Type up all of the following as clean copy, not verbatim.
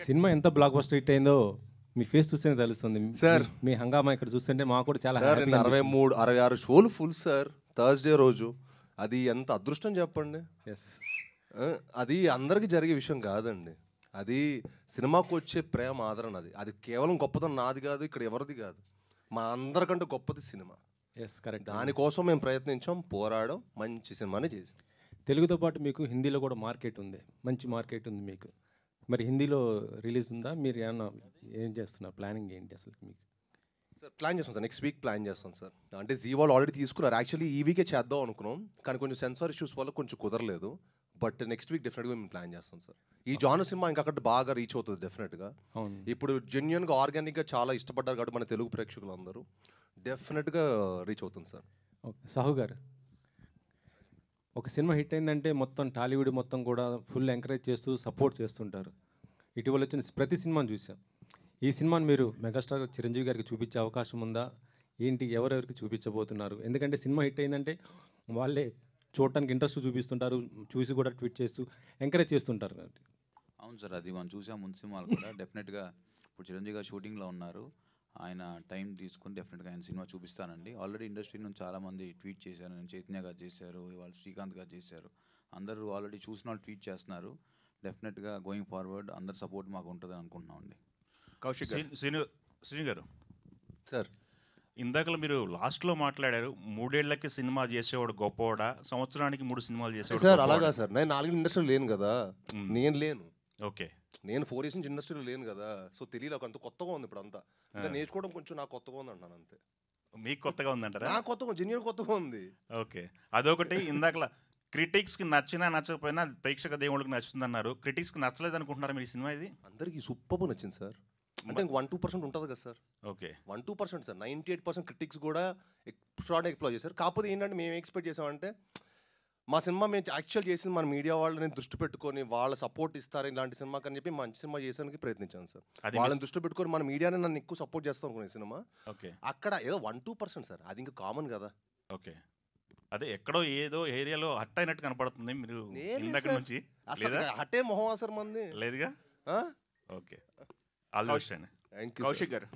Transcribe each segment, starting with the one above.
Cinema ఎంత block buster hit అయిందో మీ face చూస్తేనే తెలుస్తుంది సార్. మీ హంగామా ఇక్కడ చూస్తుంటే మాకు కూడా చాలా సార్ హ్యాపీగా నేను 63-66 షోలు ఫుల్ సార్ థర్స్డే రోజు. అది ఎంత అదృష్టం చెప్పండి. ఎస్ అది అందరికీ జరిగే విషయం కాదండి. అది సినిమాకు వచ్చే ప్రేమ ఆదరణ. అది కేవలం గొప్పతనం నాది కాదు, ఇక్కడ ఎవరిది కాదు, మా అందరికంటే గొప్పది సినిమా. Yes correct. దానికోసం మేము ప్రయత్నించాం, పోరాడాం, మంచి సినిమాని చేసాం. తెలుగుతో పాటు మీకు హిందీలో కూడా మార్కెట్ ఉంది, మంచి మార్కెట్ ఉంది మీకు. మరి హిందీలో రిలీజ్ ఉందా? మీరు ఏమన్నా ఏం చేస్తున్నారు? ప్లానింగ్ ఏంటి అసలు మీకు? సార్ ప్లాన్ చేస్తాం సార్, నెక్స్ట్ వీక్ ప్లాన్ చేస్తాం సార్. అంటే జీ వాళ్ళు ఆల్రెడీ తీసుకున్నారు. యాక్చువల్లీ ఈ వీకే చేద్దాం అనుకున్నాం, కానీ కొంచెం సెన్సార్ ఇష్యూస్ వల్ల కొంచెం కుదరలేదు. బట్ నెక్స్ట్ వీక్ డెఫినెట్గా మేము ప్లాన్ చేస్తాం సార్. ఈ జానర్ సినిమా ఇంకా అక్కడ బాగా రీచ్ అవుతుంది డెఫినెట్గా. అవును. ఇప్పుడు జెన్యున్గా ఆర్గానిక్గా చాలా ఇష్టపడ్డారు కాబట్టి మన తెలుగు ప్రేక్షకులు అందరూ డెఫినెట్గా రీచ్ అవుతుంది సార్. ఓకే సాహు గారు, ఒక సినిమా హిట్ అయిందంటే మొత్తం టాలీవుడ్ మొత్తం కూడా ఫుల్ ఎంకరేజ్ చేస్తూ సపోర్ట్ చేస్తుంటారు. ఇటీవల వచ్చిన ప్రతి సినిమాను చూసాం. ఈ సినిమాని మీరు మెగాస్టార్ చిరంజీవి గారికి చూపించే అవకాశం ఉందా? ఏంటి, ఎవరెవరికి చూపించబోతున్నారు? ఎందుకంటే సినిమా హిట్ అయిందంటే వాళ్ళే చూడటానికి ఇంట్రెస్ట్ చూపిస్తుంటారు, చూసి కూడా ట్వీట్ చేస్తూ ఎంకరేజ్ చేస్తుంటారు. అవును సార్, అది మనం చూసాం ముందు సినిమాలు కూడా. డెఫినెట్గా ఇప్పుడు చిరంజీవి గారు షూటింగ్లో ఉన్నారు. ఆయన టైం తీసుకుని డెఫినెట్గా ఆయన సినిమా చూపిస్తానండి. ఆల్రెడీ ఇండస్ట్రీ నుంచి చాలామంది ట్వీట్ చేశారు. నేను చైతన్య గారు చేశారు, ఇవాళ శ్రీకాంత్ గారు చేశారు. అందరూ ఆల్రెడీ చూసిన వాళ్ళు ట్వీట్ చేస్తున్నారు. డెఫినెట్గా గోయింగ్ ఫార్వర్డ్ అందరి సపోర్ట్ మాకు ఉంటుందని అనుకుంటున్నామండి. కౌశిక్ శ్రీను గారు సార్, ఇందాకలో మీరు లాస్ట్లో మాట్లాడారు, 3 ఏళ్లకి సినిమా చేసేవాడు గొప్పవాడా, సంవత్సరానికి 3 సినిమాలు చేసేవాడు సార్ అలాగా గొప్పవాడా? సార్, నేను 4 ఇండస్ట్రీలో లేను కదా. నేను లేను, ఓకే నేను 4 ఇయర్స్ నుంచి ఇండస్ట్రీలో లేను కదా. సో తెలియదు, అంత కొత్తగా ఉంది ఇప్పుడు అంతా. ఇంకా నేర్చుకోవడం కొంచెం నాకు కొత్తగా ఉంది అంటాను అంతే. మీకు కొత్తగా ఉందంటారా? నాకు కొత్తగా, జెన్యున్ కొత్తగా ఉంది. ఓకే, అదొకటి. ఇందాకలా క్రిటిక్స్కి నచ్చినా నచ్చకపోయినా ప్రేక్షక దేవుళ్ళకి నచ్చుతుంది అన్నారు. క్రిటిక్స్కి నచ్చలేదు అనుకుంటున్నారా మీరు ఈ సినిమా? ఇది అందరికీ సూపర్ నచ్చింది సార్. అంటే 1-2% ఉంటుంది కదా సార్. ఓకే 1-2% సార్, 98% క్రిటిక్స్ కూడా ఎక్స్ప్లోర్ చేశారు. కాకపోతే ఏంటంటే మేము ఎక్స్పెక్ట్ చేసామంటే మా సినిమా మేము యాక్చువల్ చేసింది మన మీడియా వాళ్ళని దృష్టి పెట్టుకొని వాళ్ళ సపోర్ట్ ఇస్తారు ఇలాంటి సినిమాకి అని చెప్పి మంచి సినిమా చేసానికి ప్రయత్నించాను సార్. వాళ్ళని దృష్టి పెట్టుకొని మన మీడియాని నన్ను ఎక్కువ సపోర్ట్ చేస్తాం అనుకునే సినిమా. ఓకే అక్కడ ఏదో 1-2% సార్, అది ఇంకా కామన్ కదా. ఓకే, అదే ఎక్కడో ఏదో ఏరియాలో హట్ అయినట్టు కనపడుతుంది మీరు ఇందాక నుంచి. అసలు హట్టే మొహం సార్ మంది లేదుగా. ఓకే, ఆల్ ది బెస్ట్ అండి. కౌశిక్ గారు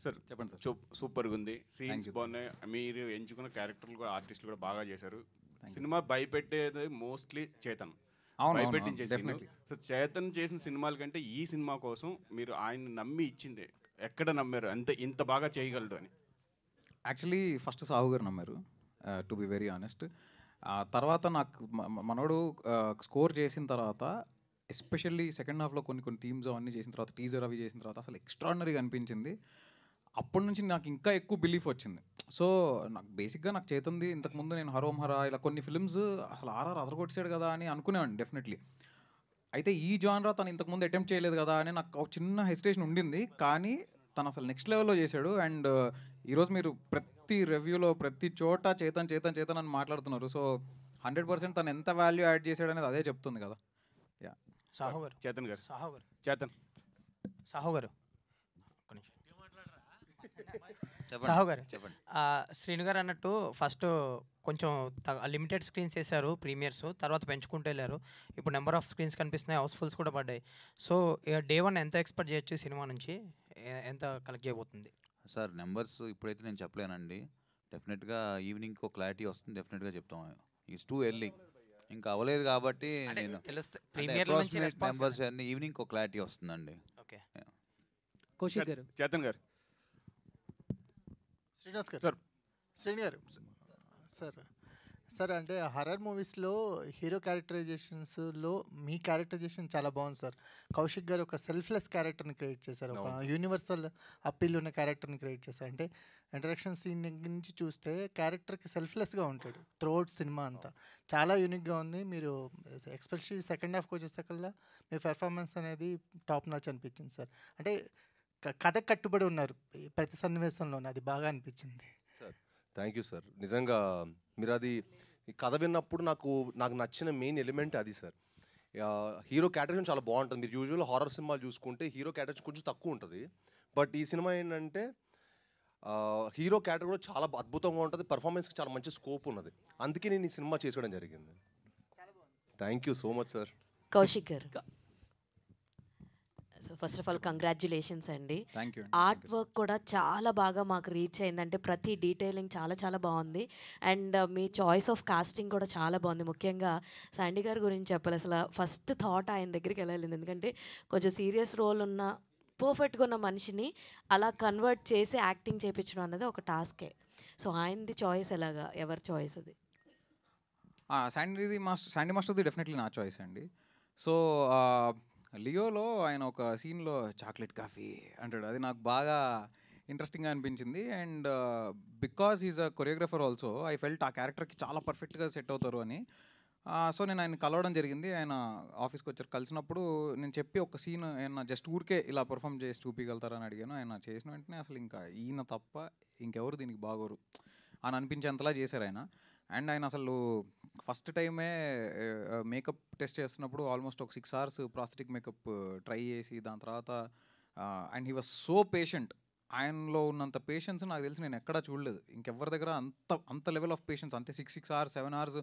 సార్ చెప్పండి సార్. సూపర్గా ఉంది, సీన్స్ బాగున్నాయి, మీరు ఎంచుకున్న క్యారెక్టర్లు కూడా ఆర్టిస్టులు కూడా బాగా చేశారు. సినిమా భయపెట్టేది మోస్ట్లీ చేతన్, భయపెట్టించేసి. సో చేతన్ చేసిన సినిమాల కంటే ఈ సినిమా కోసం మీరు ఆయన నమ్మి ఇచ్చింది ఎక్కడ నమ్మారు ఇంత బాగా చేయగలడు అని? యాక్చువల్లీ ఫస్ట్ సాహు గారు నమ్మారు, టు బి వెరీ ఆనెస్ట్. తర్వాత నాకు మనోడు స్కోర్ చేసిన తర్వాత, ఎస్పెషల్లీ సెకండ్ హాఫ్లో కొన్ని థీమ్స్ అవన్నీ చేసిన తర్వాత, టీజర్ అవి చేసిన తర్వాత అసలు ఎక్స్ట్రాడినరీగా అనిపించింది. అప్పటి నుంచి నాకు ఇంకా ఎక్కువ బిలీఫ్ వచ్చింది. సో నాకు బేసిక్గా నాకు చేతుంది ఇంతకుముందు నేను హరోం హరా ఇలా కొన్ని ఫిల్మ్స్ అసలు ఆర్ఆర్ అదరగొట్టాడు కదా అని అనుకునేవాడిని డెఫినెట్లీ. అయితే ఈ జానరా తను ఇంతకుముందు అటెంప్ట్ చేయలేదు కదా అని నాకు ఒక చిన్న హెసిటేషన్ ఉండింది. కానీ తను అసలు నెక్స్ట్ లెవెల్లో చేశాడు. అండ్ ఈరోజు మీరు ప్రతి రివ్యూలో ప్రతి చోట చేతన్ చేతన్ చేతన్ అని మాట్లాడుతున్నారు. సో 100% తను ఎంత వాల్యూ యాడ్ చేశాడు అనేది అదే చెప్తుంది కదా. యా సాహు గారు, చేతన్ గారు, సాహు గారు, చేతన్ సాహు గారు, సాహు గారు చెప్పండి. శ్రీను గారు అన్నట్టు ఫస్ట్ కొంచెం లిమిటెడ్ స్క్రీన్స్ వేశారు ప్రీమియర్స్, తర్వాత పెంచుకుంటూ వెళ్ళారు. ఇప్పుడు నెంబర్ ఆఫ్ స్క్రీన్స్ కనిపిస్తున్నాయి, హౌస్ఫుల్స్ కూడా పడ్డాయి. సో డే 1 ఎంత ఎక్స్పెక్ట్ చేయొచ్చు సినిమా నుంచి, ఎంత కలెక్ట్ చేయబోతుంది సార్? నెంబర్స్ ఇప్పుడైతే నేను చెప్పలేనండి. డెఫినెట్గా ఈవినింగ్ ఒక క్లారిటీ వస్తుంది, డెఫినెట్గా చెప్తాం. ఇట్స్ టూ ఎర్లీ, ఇంకా అవ్వలేదు కాబట్టి నేను నెంబర్స్ అన్ని ఈవినింగ్ ఒక క్లారిటీ వస్తుందండి. ఓకే కౌశిక్ గారు, చేతన్ గారు, శ్రీనివాస్ గారు, శ్రీని గారు సార్ అంటే హర్రర్ మూవీస్లో హీరో క్యారెక్టరైజేషన్స్లో మీ క్యారెక్టరైజేషన్ చాలా బాగుంది సార్. కౌశిక్ గారు ఒక సెల్ఫ్లెస్ క్యారెక్టర్ని క్రియేట్ చేశారు, ఒక యూనివర్సల్ అప్పీల్ ఉన్న క్యారెక్టర్ని క్రియేట్ చేశారు. అంటే ఇంట్రడక్షన్ సీన్ నుంచి చూస్తే క్యారెక్టర్కి సెల్ఫ్లెస్గా ఉంటాడు త్రూఅవుట్ సినిమా అంతా. చాలా యూనిక్గా ఉంది. మీరు ఎస్పెషల్లీ సెకండ్ హాఫ్కి వచ్చేసరికల్లా మీ పెర్ఫార్మెన్స్ అనేది టాప్ నాచ్ అనిపించింది సార్. అంటే కథ కట్టుబడి ఉన్నారు ప్రతి సన్నివేశంలోనే, అది బాగా అనిపించింది సార్. Thank you sir. నిజంగా మీరు అది కథ విన్నప్పుడు నాకు నచ్చిన మెయిన్ ఎలిమెంట్ అది సార్. హీరో క్యారెక్టర్ చాలా బాగుంటుంది. మీరు యూజువల్ హారర్ సినిమాలు చూసుకుంటే హీరో క్యారెక్టర్ కొంచెం తక్కువ ఉంటుంది. బట్ ఈ సినిమా ఏంటంటే హీరో క్యారెక్టర్ కూడా చాలా అద్భుతంగా ఉంటుంది, పర్ఫార్మెన్స్కి చాలా మంచి స్కోప్ ఉన్నది. అందుకే నేను ఈ సినిమా చేసుకోవడం జరిగింది. Thank you so much sir. Kaushik garu, so first of all congratulations అండి. Thank you. ఆర్ట్ వర్క్ కూడా చాలా బాగా మాకు రీచ్ అయిందంటే ప్రతి డీటెయిలింగ్ చాలా చాలా బాగుంది. అండ్ మీ చాయిస్ ఆఫ్ కాస్టింగ్ కూడా చాలా బాగుంది. ముఖ్యంగా శాండీ గారి గురించి చెప్పాలి. అసలు ఫస్ట్ థాట్ ఆయన దగ్గరికి వెళ్ళాలి, ఎందుకంటే కొంచెం సీరియస్ రోల్ ఉన్న పర్ఫెక్ట్గా ఉన్న మనిషిని అలా కన్వర్ట్ చేసి యాక్టింగ్ చేయించడం అన్నది ఒక టాస్కే. సో ఆయనది చాయిస్ ఎలాగా, ఎవరి చాయిస్ అది? శాండీ మాస్టర్ది డెఫినెట్లీ నా చాయిస్ అండి. సో లియోలో ఆయన ఒక సీన్లో చాక్లెట్ కాఫీ అంటాడు, అది నాకు బాగా ఇంట్రెస్టింగ్గా అనిపించింది. And because is a choreographer also I felt ఆ క్యారెక్టర్కి చాలా పర్ఫెక్ట్గా సెట్ అవుతారు అని. సో నేను ఆయన కలవడం జరిగింది. ఆయన ఆఫీస్కి వచ్చారు. కలిసినప్పుడు నేను చెప్పి ఒక సీన్ ఆయన జస్ట్ ఊరికే ఇలా పర్ఫామ్ చేసి చూపించగలుగుతారని అడిగాను. ఆయన చేసిన వెంటనే అసలు ఇంకా ఈయన తప్ప ఇంకెవరు దీనికి బాగోరు అని అనిపించేంతలా చేశారు ఆయన. అండ్ ఆయన అసలు ఫస్ట్ టైమే మేకప్ టెస్ట్ చేస్తున్నప్పుడు ఆల్మోస్ట్ ఒక 6 hours ప్రాస్థెటిక్ మేకప్ ట్రై చేసి దాని తర్వాత and he was so patient. ఆయనలో ఉన్నంత పేషెన్స్ నాకు తెలిసి నేను ఎక్కడా చూడలేదు ఇంకెవరి దగ్గర. అంత లెవెల్ ఆఫ్ పేషెన్స్, అంతే 6 hours 7 hours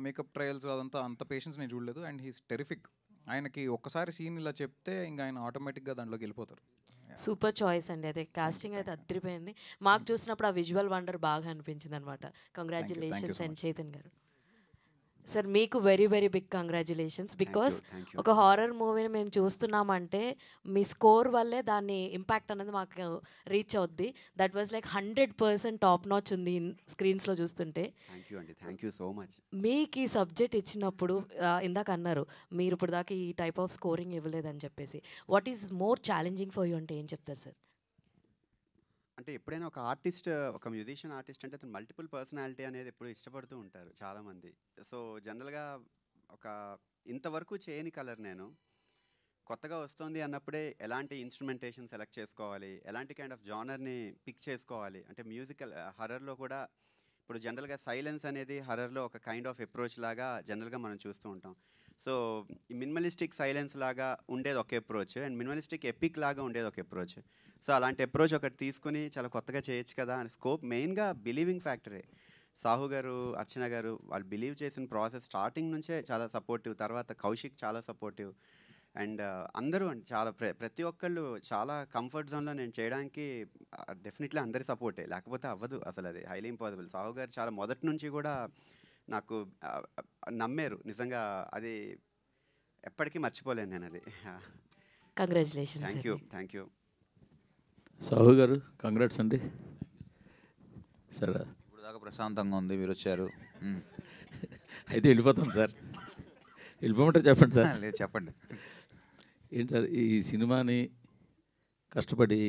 మేకప్ ట్రయల్స్ అంత పేషెన్స్ నేను చూడలేదు. And he's terrific. ఆయనకి ఒక్కసారి సీన్ ఇలా చెప్తే ఇంకా ఆయన ఆటోమేటిక్గా దాంట్లోకి వెళ్ళిపోతారు. సూపర్ చాయిస్ అండి. అదే కాస్టింగ్ అయితే అదిరిపోయింది. మాకు చూసినప్పుడు ఆ విజువల్ వండర్ బాగా అనిపించింది అనమాట. కంగ్రాచులేషన్స్ అండ్ చైతన్ గారు. సార్ మీకు very very big congratulations. Because ఒక హారర్ మూవీని మేము చూస్తున్నామంటే మీ స్కోర్ వల్లే దాన్ని ఇంపాక్ట్ అనేది మాకు రీచ్ అవుద్ది. That was like 100% top notch ఉంది స్క్రీన్స్లో చూస్తుంటే. Thank you so much. మీకు ఈ సబ్జెక్ట్ ఇచ్చినప్పుడు ఇందాక అన్నారు మీరు ఇప్పుడు దాకా ఈ టైప్ ఆఫ్ స్కోరింగ్ ఇవ్వలేదని చెప్పేసి, what is more challenging for you అంటే ఏం చెప్తారు సార్? అంటే ఎప్పుడైనా ఒక ఆర్టిస్ట్, ఒక మ్యూజిషియన్ ఆర్టిస్ట్ అంటే అతను మల్టిపుల్ పర్సనాలిటీ అనేది ఎప్పుడు ఇష్టపడుతూ ఉంటారు చాలామంది. సో జనరల్గా ఒక ఇంతవరకు చేయని కలర్ నేను కొత్తగా వస్తుంది అన్నప్పుడే ఎలాంటి ఇన్స్ట్రుమెంటేషన్ సెలెక్ట్ చేసుకోవాలి, ఎలాంటి కైండ్ ఆఫ్ జానర్ని పిక్ చేసుకోవాలి. అంటే మ్యూజికల్ హర్రర్లో కూడా ఇప్పుడు జనరల్గా సైలెన్స్ అనేది హర్రర్లో ఒక కైండ్ ఆఫ్ అప్రోచ్ లాగా జనరల్గా మనం చూస్తూ ఉంటాం. సో ఈ మినిమలిస్టిక్ సైలెన్స్ లాగా ఉండేది ఒక అప్రోచ్, అండ్ మినిమలిస్టిక్ ఎపిక్ లాగా ఉండేది ఒక అప్రోచ్. సో అలాంటి అప్రోచ్ ఒకటి తీసుకుని చాలా కొత్తగా చేయొచ్చు కదా అని స్కోప్. మెయిన్గా బిలీవింగ్ ఫ్యాక్టరే. సాహు గారు, అర్చన గారు వాళ్ళు బిలీవ్ చేసిన ప్రాసెస్ స్టార్టింగ్ నుంచే చాలా సపోర్టివ్. తర్వాత కౌశిక్ చాలా సపోర్టివ్. అండ్ అందరూ అండి చాలా ప్రతి ఒక్కళ్ళు చాలా కంఫర్ట్ జోన్లో నేను చేయడానికి డెఫినెట్లీ అందరి సపోర్టే, లేకపోతే అవ్వదు అసలు, అది హైలీ ఇంపాసిబుల్. సాహు గారు చాలా మొదటి నుంచి కూడా నాకు నమ్మారు నిజంగా, అది ఎప్పటికీ మర్చిపోలేను నేను అది. కంగ్రాచులేషన్స్. Thank you. సాహు గారు కంగ్రాట్స్ అండి. సరే ఇప్పుడు దాకా ప్రశాంతంగా ఉంది, మీరు వచ్చారు. అయితే వెళ్ళిపోతాం సార్. వెళ్ళిపోమంటారు చెప్పండి సార్. లేదు చెప్పండి. ఏంటి సార్ ఈ సినిమాని కష్టపడి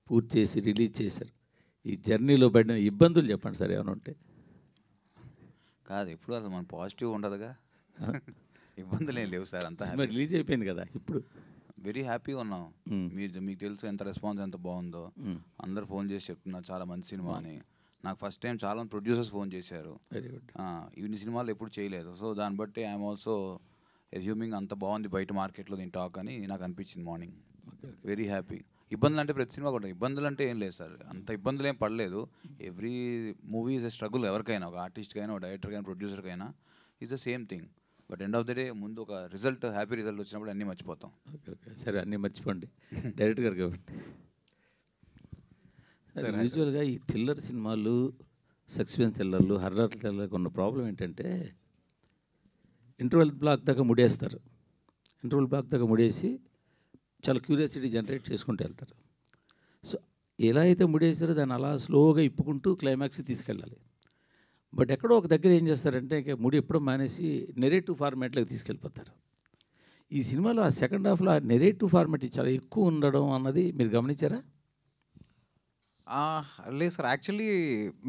పూర్తి చేసి రిలీజ్ చేశారు, ఈ జర్నీలో పడిన ఇబ్బందులు చెప్పండి సార్ ఏమైనా ఉంటే. కాదు ఇప్పుడు అసలు మన పాజిటివ్ ఉండదుగా, ఇబ్బందులు ఏం లేవు సార్. అంతా రిలీజ్ అయిపోయింది కదా ఇప్పుడు. వెరీ హ్యాపీగా ఉన్నాం. మీకు తెలుసు ఎంత రెస్పాన్స్ ఎంత బాగుందో. అందరు ఫోన్ చేసి చెప్తున్నారు చాలా మంచి సినిమా అని. నాకు ఫస్ట్ టైం చాలా మంది ప్రొడ్యూసర్స్ ఫోన్ చేశారు, ఇన్ని సినిమాలు ఎప్పుడు చేయలేదు. సో దాన్ని బట్టి ఐఎమ్ ఆల్సో అజ్యూమింగ్ అంత బాగుంది బయట మార్కెట్లో దీని టాక్ అని నాకు అనిపించింది మార్నింగ్. Very happy. ఇబ్బందులు అంటే ప్రతి సినిమా కూడా ఇబ్బందులు అంటే ఏం లేదు సార్, అంత ఇబ్బందులు ఏం పడలేదు. Every movie is a struggle. ఎవరికైనా, ఒక ఆర్టిస్ట్కైనా, ఒక డైరెక్టర్కైనా, ప్రొడ్యూసర్కైనా is the same thing. But end of the day ముందు ఒక రిజల్ట్, హ్యాపీ రిజల్ట్ వచ్చినప్పుడు అన్నీ మర్చిపోతాం. ఓకే సరే, అన్నీ మర్చిపోండి డైరెక్టర్ గారు కాబట్టి. యూజువల్గా ఈ థ్రిల్లర్ సినిమాలు, సస్పెన్స్ థ్రిల్లర్లు, హర్రర్ థ్రిల్లర్కి ఉన్న ప్రాబ్లం ఏంటంటే ఇంటర్వెల్ బ్లాక్ దాకా ముడేస్తారు. ఇంటర్వెల్ బ్లాక్ దాకా ముడేసి చాలా క్యూరియాసిటీ జనరేట్ చేసుకుంటూ వెళ్తారు. సో ఎలా అయితే ముడేసారో దాన్ని అలా స్లోగా ఇప్పుకుంటూ క్లైమాక్స్ తీసుకెళ్ళాలి. బట్ ఎక్కడో ఒక దగ్గర ఏం చేస్తారంటే ఇంకా ముడి ఎప్పుడో మానేసి నెరేటివ్ ఫార్మాట్లోకి తీసుకెళ్ళిపోతారు. ఈ సినిమాలో ఆ సెకండ్ హాఫ్లో ఆ నెరేటివ్ ఫార్మాట్ చాలా ఎక్కువ ఉండడం అన్నది మీరు గమనించారా? లేదు సార్, యాక్చువల్లీ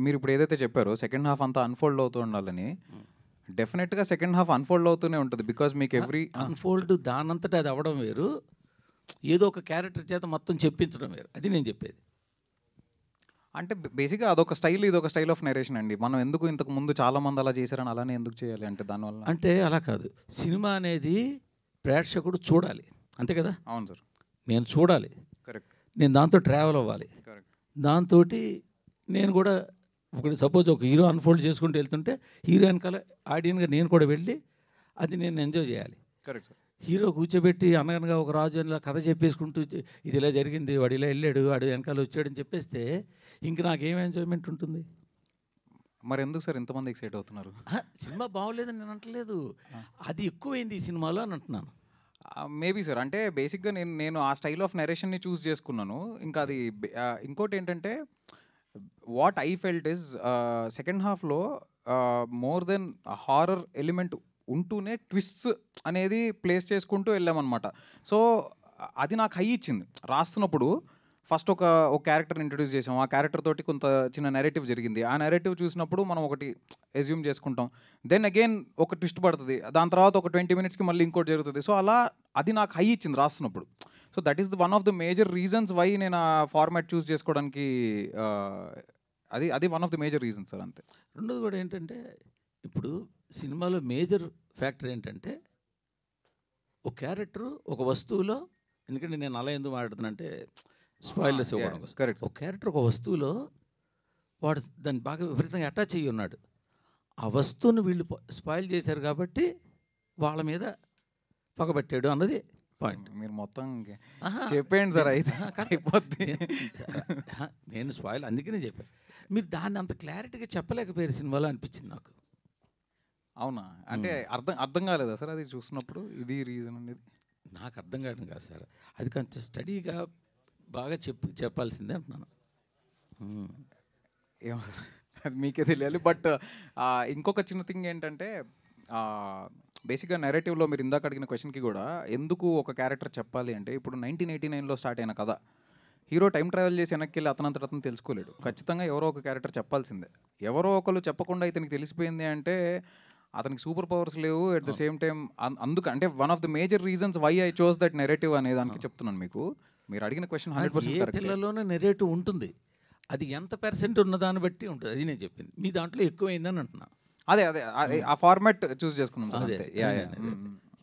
మీరు ఇప్పుడు ఏదైతే చెప్పారో సెకండ్ హాఫ్ అంతా అన్ఫోల్డ్ అవుతూ ఉండాలని, డెఫినెట్గా సెకండ్ హాఫ్ అన్ఫోల్డ్ అవుతూనే ఉంటుంది. బికాజ్ మీకు ఎవ్రీ అన్ఫోల్డ్ దానంతటా అది అవ్వడం వేరు, ఏదో ఒక క్యారెక్టర్ చేత మొత్తం చెప్పించడం వేరు. అది నేను చెప్పేది. అంటే బేసిక్గా అదొక స్టైల్, ఇది ఒక స్టైల్ ఆఫ్ నరేషన్ అండి. మనం ఎందుకు ఇంతకు ముందు చాలామంది అలా చేశారని అలానే ఎందుకు చేయాలి అంటే దానివల్ల అంటే అలా కాదు. సినిమా అనేది ప్రేక్షకుడు చూడాలి, అంతే కదా? అవును సార్, నేను చూడాలి, కరెక్ట్. నేను దాంతో ట్రావెల్ అవ్వాలి, కరెక్ట్. దాంతో నేను కూడా ఒకటి సపోజ్ ఒక హీరో అన్ఫోల్డ్ చేసుకుంటూ వెళ్తుంటే హీరో వెనకాల ఆడియన్గా నేను కూడా వెళ్ళి అది నేను ఎంజాయ్ చేయాలి. Correct sir. హీరో కూర్చోబెట్టి అనగనగా ఒక రాజు అని కథ చెప్పేసుకుంటూ ఇది ఇలా జరిగింది, వాడు ఇలా వెళ్ళాడు, వాడు వెనకాల వచ్చాడని చెప్పేస్తే ఇంక నాకేం ఎంజాయ్మెంట్ ఉంటుంది? మరి ఎందుకు సార్ ఇంతమంది ఎక్సైట్ అవుతున్నారు? సినిమా బాగోలేదని నేను అంటలేదు, అది ఎక్కువైంది ఈ సినిమాలో అని అంటున్నాను. మేబీ సార్, అంటే బేసిక్గా నేను ఆ స్టైల్ ఆఫ్ నరేషన్ని చూస్ చేసుకున్నాను. ఇంకా అది ఇంకోటి ఏంటంటే what I felt is second హాఫ్లో మోర్ దెన్ హారర్ ఎలిమెంట్ ఉంటూనే ట్విస్ట్స్ అనేది ప్లేస్ చేసుకుంటూ వెళ్ళామన్నమాట. సో అది నాకు హై ఇచ్చింది రాస్తున్నప్పుడు. ఫస్ట్ ఒక క్యారెక్టర్ని ఇంట్రడ్యూస్ చేసాం, ఆ క్యారెక్టర్ తోటి కొంత చిన్న నెరేటివ్ జరిగింది. ఆ నెరేటివ్ చూసినప్పుడు మనం ఒకటి ఎజ్యూమ్ చేసుకుంటాం, దెన్ అగైన్ ఒక ట్విస్ట్ పడుతుంది, దాని తర్వాత ఒక 20 minutesకి మళ్ళీ ఇంకోటి జరుగుతుంది. సో అలా అది నాకు హై ఇచ్చింది రాస్తున్నప్పుడు. So that is one of the major reasons why నేను ఆ ఫార్మాట్ చూస్ చేసుకోవడానికి అది one of the major reasons sir. అంతే. రెండోది కూడా ఏంటంటే ఇప్పుడు సినిమాలో మేజర్ ఫ్యాక్టర్ ఏంటంటే ఒక క్యారెక్టరు ఒక వస్తువులో, ఎందుకంటే నేను అలా ఎందుకు మాట్లాడుతున్నానంటే స్పాయిలర్స్ ఇవ్వడం కోసం. కరెక్ట్. ఒక క్యారెక్టర్ ఒక వస్తువులో వాడు దాన్ని బాగా విపరీతంగా అటాచ్ అయ్యి ఉన్నాడు. ఆ వస్తువును వీళ్ళు స్పాయిల్ చేశారు కాబట్టి వాళ్ళ మీద పగబట్టాడు అన్నది పాయింట్. మీరు మొత్తం చెప్పేయండి సార్, అయితే అయిపోద్ది. నేను స్పాయిల్ అందుకనే చెప్పాను. మీరు దాన్ని అంత క్లారిటీగా చెప్పలేకపోయారు సినిమాలో అనిపించింది నాకు. అవునా? అంటే అర్థం కాలేదా సార్ అది చూసినప్పుడు? ఇది రీజన్ అనేది నాకు అర్థం కావడం కాదు సార్, అది కొంచెం స్టడీగా బాగా చెప్పాల్సిందే అంటున్నాను. ఏమో సార్, అది మీకే తెలియాలి. బట్ ఇంకొక చిన్న థింగ్ ఏంటంటే బేసిక్గా నెరేటివ్లో మీరు ఇందాక అడిగిన క్వశ్చన్కి కూడా ఎందుకు ఒక క్యారెక్టర్ చెప్పాలి అంటే, ఇప్పుడు 1989లో స్టార్ట్ అయిన కథ, హీరో టైం ట్రావెల్ చేసి వెనక్కి వెళ్ళి అతనంతట అతను తెలుసుకోలేడు. ఖచ్చితంగా ఎవరో ఒక క్యారెక్టర్ చెప్పాల్సిందే. ఎవరో ఒకరు చెప్పకుండా ఇతనికి తెలిసిపోయింది అంటే అతనికి సూపర్ పవర్స్ లేవు. అట్ ద సేమ్ టైం అంటే one of the major reasons why I chose that narrative అనే దానికి చెప్తున్నాను మీకు. మీరు అడిగిన క్వశ్చన్ 100% కరెక్ట్. పిల్లలోనే నెరేటివ్ ఉంటుంది, అది ఎంత పర్సెంట్ ఉన్నదాన్ని బట్టి ఉంటుంది. అది నేను చెప్పింది, మీ దాంట్లో ఎక్కువైందని అంటున్నా. అదే ఆ ఫార్మాట్ చూస్ చేసుకున్నాం.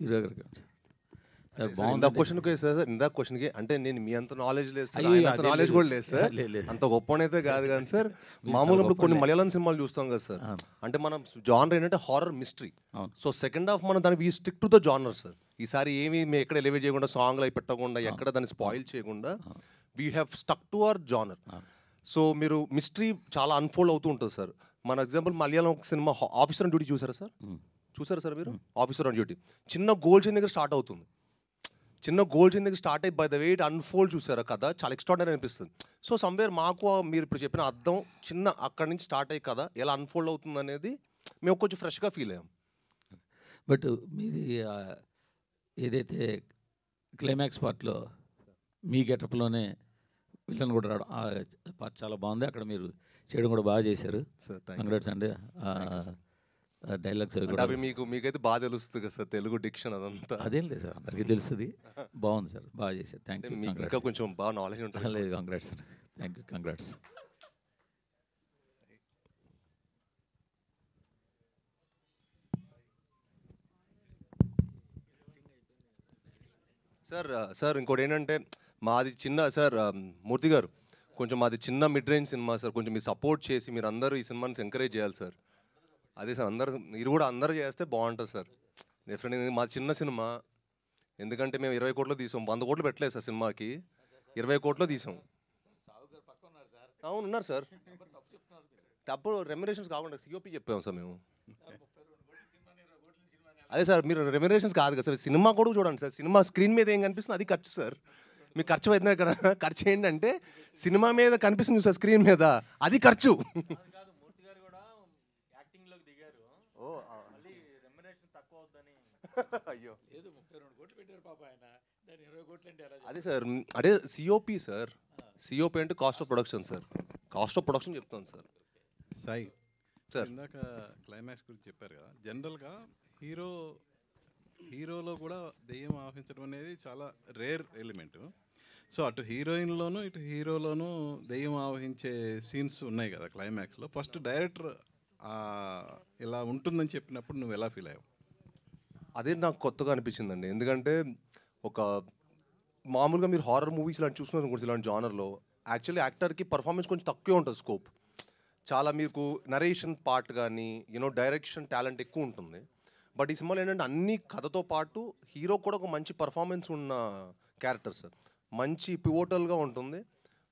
హీరో గారికి ఇందాక క్వశ్చన్కి అంటే నేను మీ అంత నాలెడ్జ్ లేదు సార్, అంత నాలెడ్జ్ కూడా లేదు సార్, అంత గొప్పనైతే కాదు కానీ సార్. మామూలుగా ఇప్పుడు కొన్ని మలయాళం సినిమాలు చూస్తాం కదా సార్, అంటే మనం జానర్ ఏంటంటే horror mystery. So second half మనం దాన్ని we stick to the genre sir. ఈసారి ఏమి మేము ఎక్కడ ఎలివేట్ చేయకుండా, సాంగ్లు అవి పెట్టకుండా, ఎక్కడ దాన్ని స్పాయిల్ చేయకుండా we have stuck to our genre. So మీరు మిస్టరీ చాలా అన్ఫోల్డ్ అవుతూ ఉంటుంది సార్. మన example Malayalam cinema officer on duty చూసారా సార్? చూసారా సార్ మీరు? ఆఫీసర్ ఆన్ డ్యూటీ చిన్న గోల్ చైన్ దగ్గర స్టార్ట్ అవుతుంది. చిన్న గోల్ చైన్ దగ్గర స్టార్ట్ అయ్యి by the way it unfold చూసారా కదా, చాలా ఎక్స్ట్రాడనరీ అనిపిస్తుంది. సో సమ్వేర్ మాకు మీరు ఇప్పుడు చెప్పిన అర్థం చిన్న అక్కడి నుంచి స్టార్ట్ అయ్యి కదా ఎలా అన్ఫోల్డ్ అవుతుంది అనేది మేము కొంచెం ఫ్రెష్గా ఫీల్ అయ్యాం. బట్ మీది ఏదైతే క్లైమాక్స్ పార్ట్లో మీ గెటప్లోనే విలన్ కూడా రావడం, ఆ పార్ట్ చాలా బాగుంది. అక్కడ మీరు చేయడం కూడా బాగా చేశారు సార్. కంగ్రాట్స్ అండి. డైలాగ్స్ అవి మీకైతే బాగా తెలుస్తుంది కదా సార్, తెలుగు డిక్షన్ అదంతా. అదేం లేదు సార్, అందరికీ తెలుస్తుంది. బాగుంది సార్, బాగా చేశారు. Thank you. ఇంకా కొంచెం బాగా నాలెడ్జ్ ఉంటుంది. లేదు, congrats sir. Thank you, congrats. Sir ఇంకోటి ఏంటంటే మాది చిన్న సార్ మూర్తి గారు, కొంచెం మాది చిన్న మిడ్ రేంజ్ సినిమా సార్. కొంచెం మీరు సపోర్ట్ చేసి మీరు అందరూ ఈ సినిమాని ఎంకరేజ్ చేయాలి సార్. అదే సార్, మీరు కూడా అందరూ చేస్తే బాగుంటుంది సార్. డెఫినెట్గా మాది చిన్న సినిమా, ఎందుకంటే మేము 20 కోట్లు తీసాం, 100 కోట్లు పెట్టలేదు సార్ సినిమాకి, 20 కోట్లు తీసాం. అవును ఉన్నారు సార్, తప్పుడు రెమ్యునరేషన్స్ కాకుండా సిఓపి చెప్పాము సార్ మేము. అదే సార్, మీరు రెమ్యునరేషన్స్ కాదు కదా సార్, సినిమా కూడా చూడండి సార్. సినిమా స్క్రీన్ మీద ఏం కనిపిస్తుంది అది ఖర్చు సార్. మీకు ఖర్చు అవుతుంది ఇక్కడ. ఖర్చు ఏంటంటే సినిమా మీద కనిపిస్తుంది సార్, స్క్రీన్ మీద, అది ఖర్చు. అయ్యో అదే సార్, అదే సిఓపి సార్. సిఓపి అంటే cost of production sir. Cost of production చెప్తాను సార్. సాయి సార్, ఇందాక క్లైమాక్స్ గురించి చెప్పారు కదా, జనరల్గా హీరోలో కూడా దెయ్యం ఆవహించడం అనేది చాలా రేర్ ఎలిమెంట్. సో అటు హీరోయిన్లోనూ ఇటు హీరోలోనూ దెయ్యం ఆవహించే సీన్స్ ఉన్నాయి కదా క్లైమాక్స్లో. ఫస్ట్ డైరెక్టర్ ఇలా ఉంటుందని చెప్పినప్పుడు నువ్వు ఎలా ఫీల్ అయ్యావు? అదే నాకు కొత్తగా అనిపించిందండి. ఎందుకంటే ఒక మామూలుగా మీరు హారర్ మూవీస్ ఇలాంటి చూసుకున్నారు కొంచెం ఇలాంటి జానర్లో యాక్చువల్లీ యాక్టర్కి పర్ఫార్మెన్స్ కొంచెం తక్కువే ఉంటుంది, స్కోప్ చాలా. మీకు నరేషన్ పార్ట్ కానీ డైరెక్షన్ టాలెంట్ ఎక్కువ ఉంటుంది. బట్ ఈ సినిమాలో ఏంటంటే అన్ని కథతో పాటు హీరో కూడా ఒక మంచి పర్ఫార్మెన్స్ ఉన్న క్యారెక్టర్ సార్. మంచి పివోటల్గా ఉంటుంది,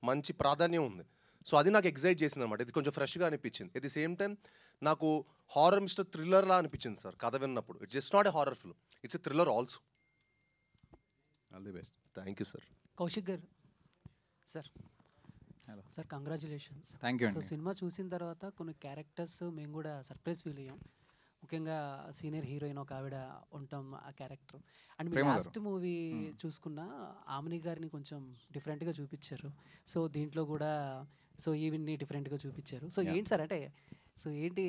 మంచి ప్రాధాన్యం ఉంది. సో అది నాకు ఎగ్జైట్ చేసింది అనమాట. ఇది కొంచెం ఫ్రెష్గా అనిపించింది. ఎట్ ది సేమ్ టైం నాకు హారర్ మిస్టర్ థ్రిల్లర్లా అనిపించింది సార్ కథ విన్నప్పుడు. It's just not a horror film, it's a thriller also. All the best. Thank you sir. Kaushik garu sir, sir congratulations. Thank you so అండి. సినిమా చూసిన తర్వాత కొన్ని క్యారెక్టర్స్ మేము కూడా సర్ప్రైజ్ ఫీల్ అయ్యాం. ముఖ్యంగా సీనియర్ హీరోయిన్ ఒక ఆవిడ ఉంటాం ఆ క్యారెక్టర్. అండ్ మీరు ప్రేమ గారు. లాస్ట్ మూవీ చూసుకున్న ఆమెని గారిని కొంచెం డిఫరెంట్గా చూపించారు. సో దీంట్లో కూడా సో ఈవిన్ని డిఫరెంట్గా చూపించారు. సో ఏంటి సార్ అంటే సో ఏంటి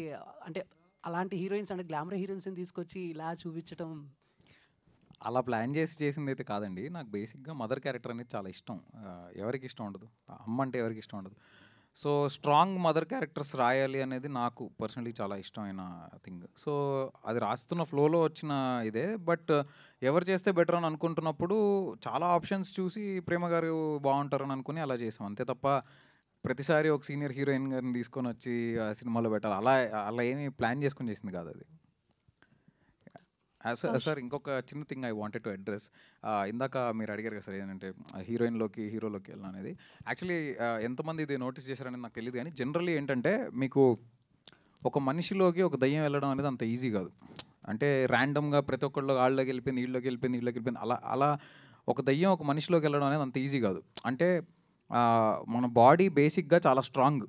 అంటే అలాంటి హీరోయిన్స్ అంటే గ్లామర్ హీరోయిన్స్ని తీసుకొచ్చి ఇలా చూపించడం అలా ప్లాన్ చేసి చేసింది అయితే కాదండి. నాకు బేసిక్గా మదర్ క్యారెక్టర్ అనేది చాలా ఇష్టం. ఎవరికి ఇష్టం ఉండదు, అమ్మ అంటే ఎవరికి ఇష్టం ఉండదు. సో స్ట్రాంగ్ మదర్ క్యారెక్టర్స్ రాయాలి అనేది నాకు పర్సనలీ చాలా ఇష్టమైన థింగ్. సో అది రాస్తున్న ఫ్లోలో వచ్చిన ఇదే. బట్ ఎవరు చేస్తే బెటర్ అని అనుకుంటున్నప్పుడు చాలా ఆప్షన్స్ చూసి ప్రేమ గారు బాగుంటారని అనుకుని అలా చేసాం. అంతే తప్ప ప్రతిసారి ఒక సీనియర్ హీరోయిన్ గారిని తీసుకొని వచ్చి ఆ సినిమాలో పెట్టాలి అలా అలా ఏమీ ప్లాన్ చేసుకొని చేసింది కాదు అది. సార్ ఇంకొక చిన్న thing I wanted to address. ఇందాక మీరు అడిగారు కదా సార్ ఏంటంటే హీరోయిన్లోకి హీరోలోకి వెళ్ళిన అనేది. యాక్చువల్లీ ఎంతమంది ఇది నోటీస్ చేశారనేది నాకు తెలియదు, కానీ జనరల్లీ ఏంటంటే మీకు ఒక మనిషిలోకి ఒక దయ్యం వెళ్ళడం అనేది అంత ఈజీ కాదు. అంటే ర్యాండమ్గా ప్రతి ఒక్కళ్ళు వాళ్ళకి వెళ్ళిపోయింది, వీళ్ళకి వెళ్ళిపోయింది, వీళ్ళకి వెళ్ళిపోయింది, అలా అలా ఒక దయ్యం ఒక మనిషిలోకి వెళ్ళడం అనేది అంత ఈజీ కాదు. అంటే మన బాడీ బేసిక్గా చాలా స్ట్రాంగ్.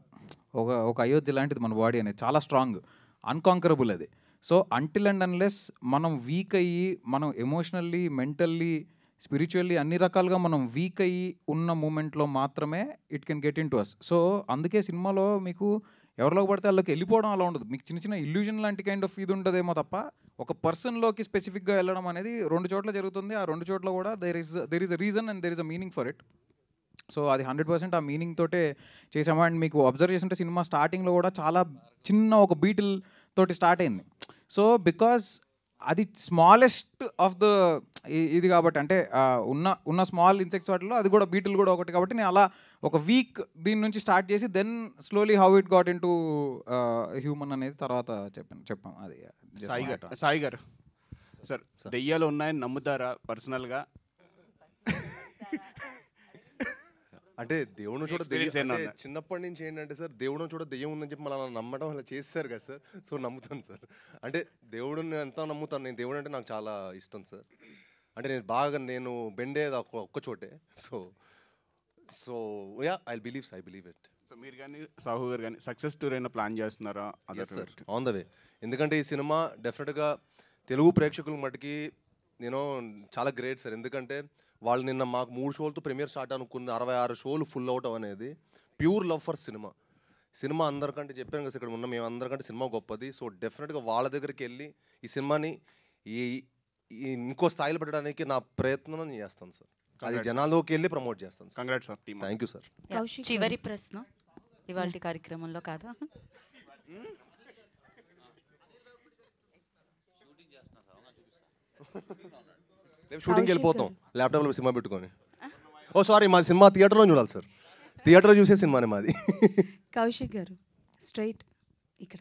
ఒక అయోధ్య లాంటిది మన బాడీ అనేది, చాలా స్ట్రాంగ్, అన్కాంకరబుల్ అది. సో అంటిల్ అండ్ అన్లెస్ మనం వీక్ అయ్యి మనం ఎమోషనల్లీ, మెంటల్లీ, స్పిరిచువల్లీ అన్ని రకాలుగా మనం వీక్ అయ్యి ఉన్న మూమెంట్లో మాత్రమే it can get into us. So అందుకే సినిమాలో మీకు ఎవరిలోకి పడితే వాళ్ళకి వెళ్ళిపోవడం అలా ఉండదు. మీకు చిన్న చిన్న ఇల్యూజన్ లాంటి కైండ్ ఆఫ్ ఇది ఉంటుందేమో తప్ప ఒక పర్సన్లోకి స్పెసిఫిక్గా వెళ్ళడం అనేది 2 చోట్ల జరుగుతుంది. ఆ 2 చోట్ల కూడా there is a reason and there is a meaning for it. So అది 100% ఆ మీనింగ్ తోటే చేసాము. అండ్ మీకు అబ్జర్వ్ చేస్తుంటే సినిమా స్టార్టింగ్లో కూడా చాలా చిన్న ఒక బీటిల్ తోటి స్టార్ట్ అయింది. సో బికాజ్ అది స్మాలెస్ట్ ఆఫ్ ద ఇది కాబట్టి, అంటే ఉన్న స్మాల్ ఇన్సెక్ట్స్ వాటిలో అది కూడా బీటిల్ కూడా ఒకటి కాబట్టి నేను అలా ఒక వీక్ దీని నుంచి స్టార్ట్ చేసి then slowly how it got into human అనేది తర్వాత చెప్పాం. అది సాయి గారు సార్, దెయ్యాలు ఉన్నాయని నమ్ముతారా పర్సనల్గా? అంటే దేవుడు చూడ చిన్నప్పటి నుంచి ఏంటంటే సార్, దేవుడు చూడ దెయ్యం ఉందని చెప్పి మనం నమ్మడం అలా చేస్తారు కదా సార్. సో నమ్ముతాను సార్. అంటే దేవుడు నేను ఎంతో నమ్ముతాను. నేను దేవుడు అంటే నాకు చాలా ఇష్టం సార్. అంటే నేను బెండేది ఒక్క చోటే. So yeah I believe it. So మీరు కానీ సాహు గారు కానీ సక్సెస్ టూర్ అయినా ప్లాన్ చేస్తున్నారా? Sir on the way. ఎందుకంటే ఈ సినిమా డెఫినెట్గా తెలుగు ప్రేక్షకుల మటుకి చాలా గ్రేట్ సార్. ఎందుకంటే వాళ్ళు నిన్న మాకు 3 షోలతో ప్రీమియర్ స్టార్ట్ అనుకుంది, 66 షోలు ఫుల్ అవటం అనేది ప్యూర్ లవ్ ఫర్ సినిమా అందరికంటే చెప్పాను కదా ఇక్కడ ఉన్న మేము అందరికంటే సినిమా గొప్పది. సో డెఫినెట్గా వాళ్ళ దగ్గరికి వెళ్ళి ఈ సినిమాని ఇంకో స్థాయిలో పెట్టడానికి నా ప్రయత్నం నేను చేస్తాను సార్. అది జనాల్లోకి వెళ్ళి ప్రమోట్ చేస్తాను. Congrats sir. Thank you sir. చివరి ప్రశ్న ఇవాళ కార్యక్రమంలో కాదా? షూటింగ్కి వెళ్ళిపోతాం ల్యాప్టాప్లో సినిమా పెట్టుకొని. ఓ సారీ, మా సినిమా థియేటర్లో చూడాలి సార్. థియేటర్లో చూసే సినిమానే మాది. కౌశిక్ గారు స్ట్రైట్ ఇక్కడ.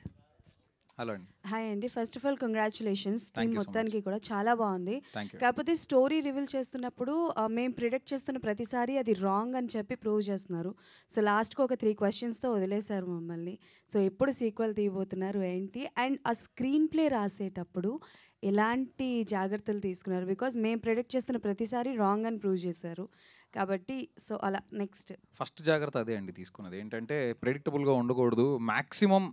హలో అండి. హాయ్ అండి. First of all congratulations team మొత్తానికి కూడా చాలా బాగుంది. Thank you. కాకపోతే స్టోరీ రివీల్ చేస్తున్నప్పుడు మేము ప్రిడిక్ట్ చేస్తున్న ప్రతిసారి అది రాంగ్ అని చెప్పి ప్రూవ్ చేస్తున్నారు. సో లాస్ట్కి ఒక 3 క్వశ్చన్స్తో వదిలేశారు మమ్మల్ని. సో ఎప్పుడు సీక్వెల్ తీయబోతున్నారు ఏంటి, అండ్ ఆ స్క్రీన్ ప్లే రాసేటప్పుడు ఎలాంటి జాగ్రత్తలు తీసుకున్నారు? బికాజ్ మేము ప్రిడిక్ట్ చేస్తున్న ప్రతిసారి రాంగ్ అని ప్రూవ్ చేశారు కాబట్టి. సో అలా నెక్స్ట్ ఫస్ట్ జాగ్రత్త అదే అండి తీసుకున్నది. ఏంటంటే ప్రెడిక్టబుల్గా ఉండకూడదు. మ్యాక్సిమం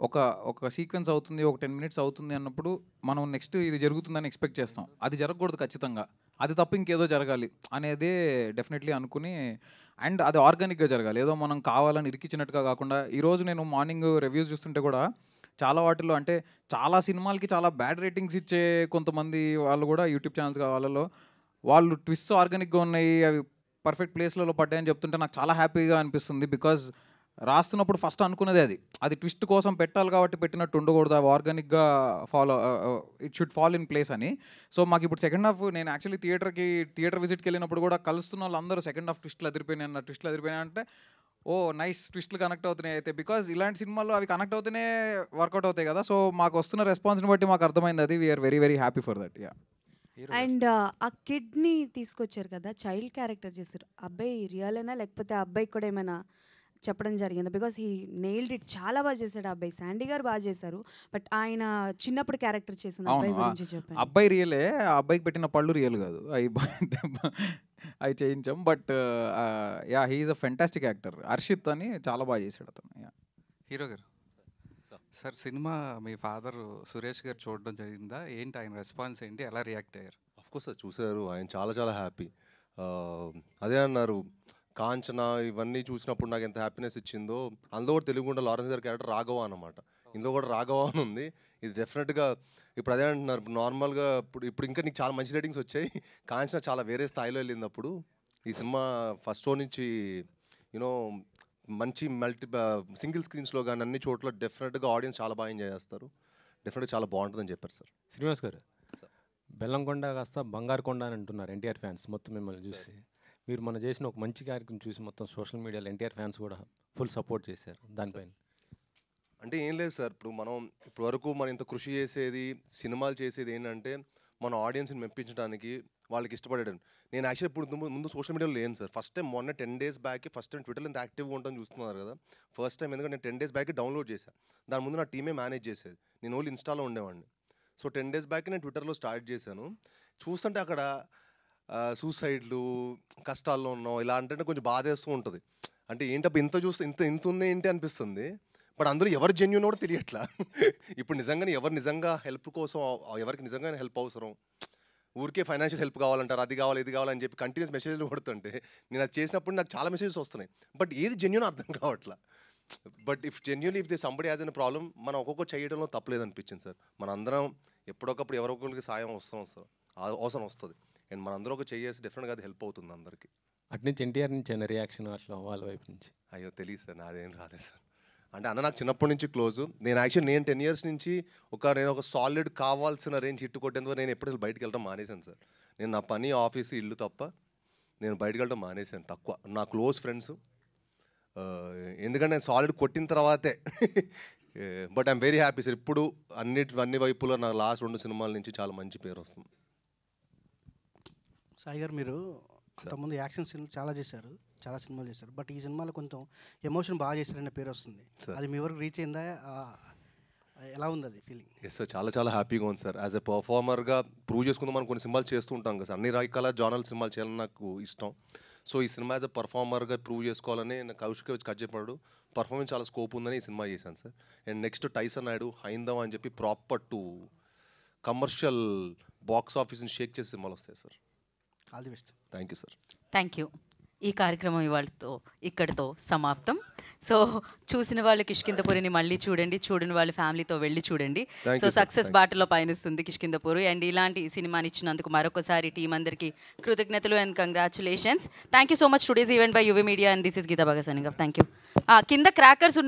ఒక సీక్వెన్స్ అవుతుంది, ఒక 10 minutes అవుతుంది అన్నప్పుడు మనం నెక్స్ట్ ఇది జరుగుతుందని ఎక్స్పెక్ట్ చేస్తాం. అది జరగకూడదు ఖచ్చితంగా. అది తప్ప ఇంకేదో జరగాలి అనేదే డెఫినెట్లీ అనుకుని, అండ్ అది ఆర్గానిక్గా జరగాలి. ఏదో మనం కావాలని ఇరికిచ్చినట్టుగా కాకుండా. ఈరోజు నేను మార్నింగ్ రివ్యూస్ చూస్తుంటే కూడా చాలా వాటిల్లో అంటే చాలా సినిమాలకి చాలా బ్యాడ్ రేటింగ్స్ ఇచ్చే కొంతమంది వాళ్ళు కూడా యూట్యూబ్ ఛానల్స్ వాళ్ళలో వాళ్ళు ట్విస్ట్ ఆర్గానిక్గా ఉన్నాయి, అవి పర్ఫెక్ట్ ప్లేస్లలో పడ్డాయని చెప్తుంటే నాకు చాలా హ్యాపీగా అనిపిస్తుంది. బికాజ్ రాస్తున్నప్పుడు ఫస్ట్ అనుకునేది అది ట్విస్ట్ కోసం పెట్టాలి కాబట్టి పెట్టినట్టు ఉండకూడదు, అవి ఆర్గానిక్గా it should fall in place అని. సో మాకు ఇప్పుడు సెకండ్ హాఫ్, నేను యాక్చువల్లీ థియేటర్ విజిట్కి వెళ్ళినప్పుడు కూడా కలుస్తున్న వాళ్ళందరూ సెకండ్ హాఫ్ ట్విస్ట్లు అదిరిపోయినాయి అంటే ఓ నైస్ ట్విస్ట్లు కనెక్ట్ అవుతున్నాయి అయితే, బికాజ్ ఇలాంటి సినిమాల్లో అవి కనెక్ట్ అవుతూనే వర్కౌట్ అవుతాయి కదా. సో మాకు వస్తున్న రెస్పాన్స్ని బట్టి మాకు అర్థమైంది అది. We are very very happy for that. Yeah. And ఆ కిడ్ని తీసుకొచ్చారు కదా, చైల్డ్ క్యారెక్టర్ చేశారు. అబ్బాయి రియలేనా లేకపోతే ఆ అబ్బాయికి కూడా ఏమైనా చెప్పడం జరిగిందా? బికాస్ హీ నెయిల్డ్ ఇట్, చాలా బాగా చేశాడు ఆ అబ్బాయి. శాండీ గారు బాగా చేశారు, బట్ ఆయన చిన్నప్పుడు క్యారెక్టర్ చేసిన అబ్బాయి గురించి చెప్పాను. అబ్బాయి రియలే, ఆ అబ్బాయికి పెట్టిన పళ్ళు రియల్ కాదు, అవి చేయించాం. But yeah, he is a fantastic actor. Harshit అని చాలా బాగా చేశాడు అతను. యా. హీరో గారు సార్, సినిమా మీ ఫాదర్ సురేష్ గారు చూడడం జరిగిందా? ఏంటి ఆయన రెస్పాన్స్ ఏంటి, ఎలా రియాక్ట్ అయ్యారు? అఫ్కోర్స్ సార్ చూశారు, ఆయన చాలా చాలా హ్యాపీ. అదే అన్నారు, కాంచన ఇవన్నీ చూసినప్పుడు నాకు ఎంత హ్యాపీనెస్ ఇచ్చిందో, అందులో కూడా తెలుగుండా లారెన్స్ గారి క్యారెక్టర్ రాఘవ అన్నమాట. ఇందులో కూడా రాఘవ అని ఉంది. ఇది డెఫినెట్గా ఇప్పుడు అదే అంటున్నారు, నార్మల్గా ఇప్పుడు ఇంకా నీకు చాలా మంచి రేటింగ్స్ వచ్చాయి, కాంచన చాలా వేరే స్థాయిలో వెళ్ళింది. అప్పుడు ఈ సినిమా ఫస్ట్ షో నుంచి యూనో మంచి సింగిల్ స్క్రీన్స్లో కానీ అన్ని చోట్ల డెఫినెట్గా ఆడియన్స్ చాలా బాగా ఎంజాయ్ చేస్తారు. డెఫినెట్గా చాలా బాగుంటుందని చెప్పారు సార్. శ్రీనివాస్ గారు, బెల్లంకొండ కాస్త బంగారు కొండ అని అంటున్నారు ఎన్టీఆర్ ఫ్యాన్స్ మొత్తం మిమ్మల్ని చూసి. మీరు మనం చేసిన ఒక మంచి కార్యక్రమం చూసి మొత్తం సోషల్ మీడియాలో ఎన్టీఆర్ ఫ్యాన్స్ కూడా ఫుల్ సపోర్ట్ చేశారు దానిపైన. అంటే ఏం లేదు సార్, ఇప్పుడు వరకు మనం ఇంత కృషి చేసేది, సినిమాలు చేసేది ఏంటంటే మన ఆడియన్స్ని మెప్పించడానికి, వాళ్ళకి ఇష్టపడేయడం. నేను యాక్చువల్లీ ఇప్పుడు ముందు సోషల్ మీడియాలో లేను సార్. ఫస్ట్ టైం మొన్న 10 days బ్యాక్ ఫస్ట్ టైం ట్విట్టర్లో ఇంత యాక్టివ్గా ఉంటాను చూస్తున్నారు కదా, ఫస్ట్ టైం. ఎందుకంటే నేను 10 days బ్యాక్ డౌన్లోడ్ చేశాను. దాని ముందు నా టీమే మేనేజ్ చేసేది, నేను ఓన్లీ ఇన్స్టాలో ఉండేవాడిని. సో 10 days బ్యాక్ నేను ట్విట్టర్లో స్టార్ట్ చేశాను. చూస్తుంటే అక్కడ సూసైడ్లు, కష్టాల్లో ఉన్నాం ఇలా అంటే కొంచెం బాధేస్తూ ఉంటుంది. అంటే ఏంటప్పుడు ఇంత చూస్తే ఇంత ఉంది ఏంటి అనిపిస్తుంది. బట్ అందరూ ఎవరు జెన్యూన్ కూడా తెలియట్లా. ఇప్పుడు నిజంగానే ఎవరు నిజంగా హెల్ప్ కోసం, ఎవరికి నిజంగానే హెల్ప్ అవసరం, ఊరికే ఫైనాన్షియల్ హెల్ప్ కావాలంటారు, అది కావాలి ఇది కావాలని చెప్పి కంటిన్యూస్ మెసేజ్లు కొడుతుంటే నేను అది చేసినప్పుడు నాకు చాలా మెసేజెస్ వస్తున్నాయి. బట్ ఏది జెన్యూన్ అర్థం కావట్లా. But if somebody has an problem, మనం ఒక్కొక్క చేయడంలో తప్పలేదు అనిపించింది సార్. మన అందరం ఎప్పుడొకప్పుడు ఎవరొకరికి సాయం అవసరం వస్తుంది. అండ్ మనందరూ ఒక చేసి డెఫినెట్గా అది హెల్ప్ అవుతుంది అందరికీ. అట్నుంచి ఎన్టీఆర్ నుంచి అయిన రియాక్షన్ అట్లా వాళ్ళ వైపు నుంచి? అయ్యో తెలియదు సార్, నాదేం రాలేదు సార్. అంటే అన్న నాకు చిన్నప్పటి నుంచి క్లోజు. నేను 10 years నుంచి నేను ఒక సాలిడ్ కావాల్సిన రేంజ్ హిట్ కొట్టేందుకు నేను ఎప్పుడు బయటకు వెళ్ళడం మానేశాను సార్. నేను నా పని, ఆఫీసు, ఇల్లు తప్ప నేను బయటకు వెళ్ళడం మానేశాను. తక్కువ నా క్లోజ్ ఫ్రెండ్స్, ఎందుకంటే నేను సాలిడ్ కొట్టిన తర్వాతే. But I'm very happy sir. ఇప్పుడు అన్ని వైపులో నా లాస్ట్ 2 సినిమాల నుంచి చాలా మంచి పేరు వస్తుంది. సాయి గారు, మీరు అంతకుముందు యాక్షన్ సినిమాలు చాలా చేశారు, చాలా సినిమాలు చేశారు. బట్ ఈ సినిమాలో కొంచెం ఎమోషన్ బాగా చేశారనే పేరు వస్తుంది. అది మీ వరకు రీచ్ అయిందా? ఎలా ఉంది అది ఫీలింగ్? ఎస్ సార్, చాలా చాలా హ్యాపీగా ఉంది సార్. యాజ్ ఎ పర్ఫార్మర్గా ప్రూవ్ చేసుకుందాం మనం కొన్ని సినిమాలు చేస్తూ ఉంటాం కదా సార్. అన్ని రకాల జానల్ సినిమాలు చేయాలని నాకు ఇష్టం. సో ఈ సినిమా యాజ్ ఎ పర్ఫార్మర్గా ప్రూవ్ చేసుకోవాలని నాకు కౌశిక్ వచ్చి కట్ చెప్పాడు. పర్ఫార్మెన్స్ చాలా స్కోప్ ఉందని ఈ సినిమా చేశాను sir. And next Tyson Naidu, Haindav అని చెప్పి ప్రాపర్ టు కమర్షియల్ బాక్స్ ఆఫీస్ని షేక్ చేసే సినిమాలు వస్తాయి sir. All the best. Thank you sir. Thank you. ఈ కార్యక్రమం ఇక్కడితో సమాప్తం. సో చూసిన వాళ్ళు కిష్కింధపురిని మళ్ళీ చూడండి, చూడని వాళ్ళు ఫ్యామిలీతో వెళ్ళి చూడండి. సో సక్సెస్ బాటలో పయనిస్తుంది కిష్కింధపురి. అండ్ ఇలాంటి సినిమాని ఇచ్చినందుకు మరొకసారి టీం అందరికీ కృతజ్ఞతలు and congratulations. Thank you so much. Today's event by UV media and this is Geetha బాగా సైనింగ్ ఆఫ్. Thank you. కింద క్రాకర్స్